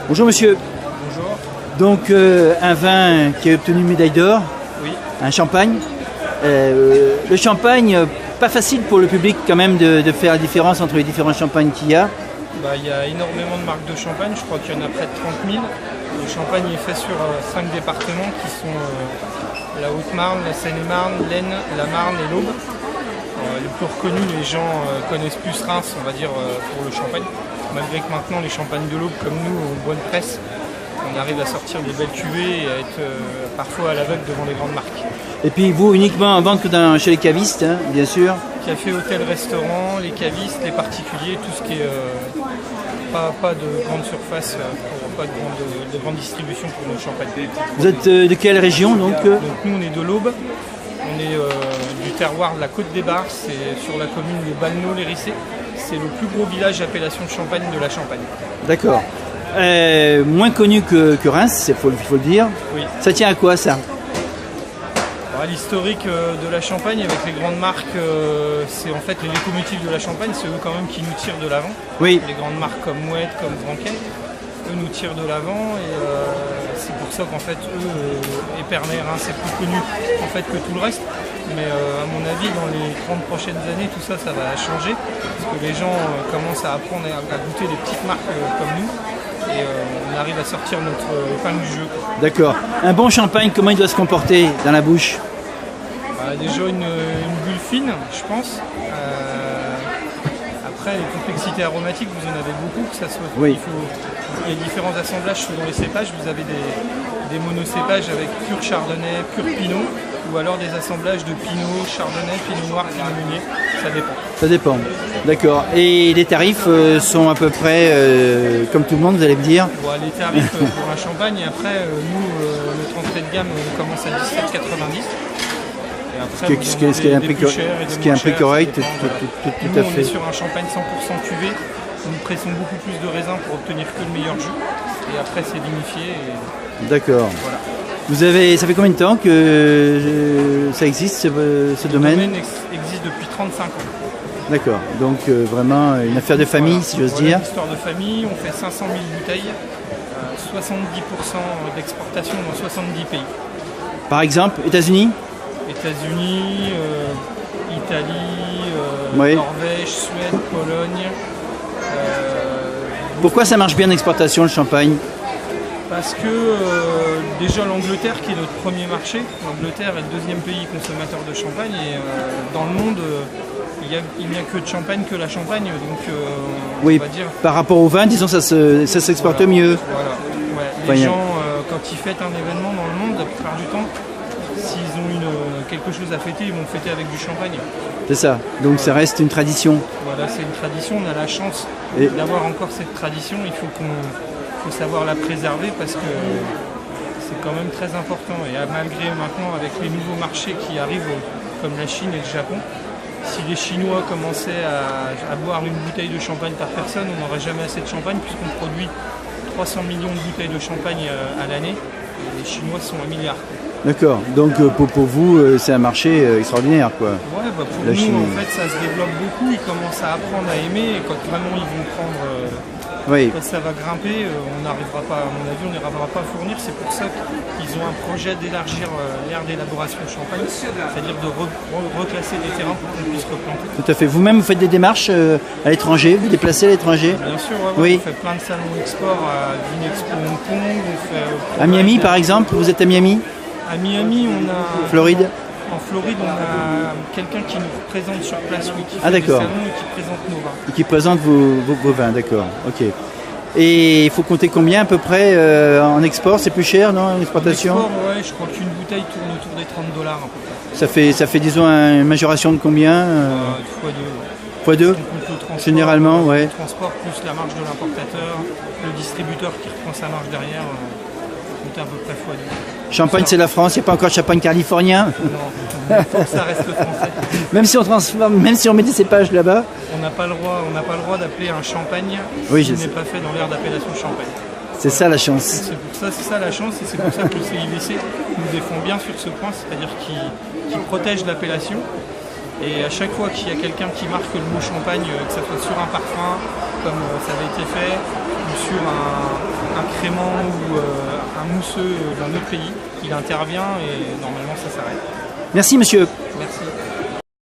Bonjour monsieur. Bonjour. Donc un vin qui a obtenu une médaille d'or, Oui. un champagne. Le champagne, pas facile pour le public quand même de faire la différence entre les différents champagnes qu'il y a. Il y a énormément de marques de champagne, je crois qu'il y en a près de 30 000. Le champagne est fait sur 5 départements qui sont la Haute-Marne, la Seine-et-Marne, l'Aisne, la Marne et l'Aube. Les plus reconnus, les gens connaissent plus Reims, on va dire, pour le champagne. Malgré que maintenant les champagnes de l'Aube comme nous ont bonne presse, on arrive à sortir des belles cuvées et à être parfois à l'aveugle devant les grandes marques. Et puis vous uniquement en vente que chez les cavistes, hein, bien sûr. Café, hôtel, restaurant, les cavistes, les particuliers, tout ce qui est pas de grande surface, pas de grande distribution pour nos champagnes. Vous êtes de quelle région donc Donc nous on est de l'Aube, on est du terroir de la Côte des Bars, c'est sur la commune de Balneau-les-Rissés. C'est le plus gros village appellation de Champagne de la Champagne. D'accord. Moins connu que Reims, il faut le dire. Oui. Ça tient à quoi ça? L'historique de la Champagne avec les grandes marques, c'est en fait les locomotives de la Champagne, c'est eux quand même qui nous tirent de l'avant. Oui. Les grandes marques comme Mouette, comme Franquet, eux nous tirent de l'avant et c'est pour ça qu'en fait eux, Épernay, Reims, c'est plus connu en fait que tout le reste. Mais à mon avis, dans les 30 prochaines années, tout ça, ça va changer parce que les gens commencent à apprendre à goûter des petites marques comme nous. Et on arrive à sortir notre épingle du jeu. D'accord. Un bon champagne, comment il doit se comporter dans la bouche? Déjà une bulle fine, je pense. Après, les complexités aromatiques, vous en avez beaucoup. Que ça soit, oui. Il y a différents assemblages selon les cépages. Vous avez des monocépages avec pur chardonnay, pur pinot, ou alors des assemblages de pinot, chardonnay, pinot noir, pinot meunier. Ça dépend. Ça dépend. D'accord. Et les tarifs sont à peu près comme tout le monde, vous allez me dire? Bon, les tarifs pour un champagne, après, nous, notre entrée de gamme, on commence à 17,90. Et après, ce qui est un prix correct, tout à fait. On est sur un champagne 100% cuvée. Nous pressons beaucoup plus de raisins pour obtenir que le meilleur jus. Et après, c'est vinifié. D'accord. Voilà. Ça fait combien de temps que ça existe, ce domaine? Le domaine existe depuis 35 ans. D'accord. Donc vraiment une affaire de famille, si j'ose dire. Une histoire de famille. On fait 500 000 bouteilles, 70% d'exportation dans 70 pays. Par exemple, États-Unis? États-Unis, Italie, oui. Norvège, Suède, Pologne. Pourquoi ça marche bien l'exportation, le champagne? Parce que déjà l'Angleterre qui est notre premier marché, l'Angleterre est le deuxième pays consommateur de champagne et dans le monde il n'y a que de champagne que la Champagne, donc oui, on va dire... par rapport au vin, disons ça s'exporte mieux. Voilà. Ouais. Les gens quand ils fêtent un événement dans le monde, la plupart du temps, s'ils ont quelque chose à fêter, ils vont fêter avec du champagne. C'est ça, donc ça reste une tradition. Voilà, c'est une tradition, on a la chance d'avoir encore cette tradition, il faut savoir la préserver parce que c'est quand même très important. Et malgré maintenant avec les nouveaux marchés qui arrivent comme la Chine et le Japon, si les Chinois commençaient à boire une bouteille de champagne par personne, on n'aurait jamais assez de champagne puisqu'on produit 300 millions de bouteilles de champagne à l'année et les Chinois sont 1 milliard. D'accord, donc pour vous c'est un marché extraordinaire quoi. Ouais, pour nous Chine. En fait ça se développe beaucoup, ils commencent à apprendre à aimer et quand vraiment ils vont prendre, quand ça va grimper, on n'arrivera pas, à mon avis on n'arrivera pas à fournir, c'est pour ça qu'ils ont un projet d'élargir l'aire d'élaboration de champagne, c'est-à-dire de reclasser des terrains pour qu'on puisse replanter. Tout à fait, vous-même vous faites des démarches à l'étranger, vous déplacez à l'étranger? Bien sûr, oui. On fait plein de salons export à Vinexpo Hong Kong, on fait... À Miami par exemple, vous êtes à Miami? À Miami, on a... Floride? En Floride, on a quelqu'un qui nous représente sur place, qui fait des salons et qui présente nos vins. Et qui présente vos vins, d'accord, ok. Et il faut compter combien à peu près en export? C'est plus cher, non, en exportation? En export, ouais, je crois qu'une bouteille tourne autour des $30 à peu près. Ça fait disons une majoration de combien? x2. x2 généralement, ouais. Le transport plus la marge de l'importateur, le distributeur qui reprend sa marge derrière, compter à peu près x2. Champagne, c'est la France, il n'y a pas encore de champagne californien. Non, ça reste français. Même si on transforme, même si on met des cépages là-bas. On n'a pas le droit d'appeler un champagne qui n'est pas fait dans l'aire d'appellation champagne. C'est ça la chance. C'est ça la chance et c'est pour ça que le CIVC nous défend bien sur ce point, c'est-à-dire qu'il protège l'appellation. Et à chaque fois qu'il y a quelqu'un qui marque le mot champagne, que ce soit sur un parfum, comme ça avait été fait, ou sur un crément ou un mousseux d'un autre pays, il intervient et normalement ça s'arrête. Merci monsieur.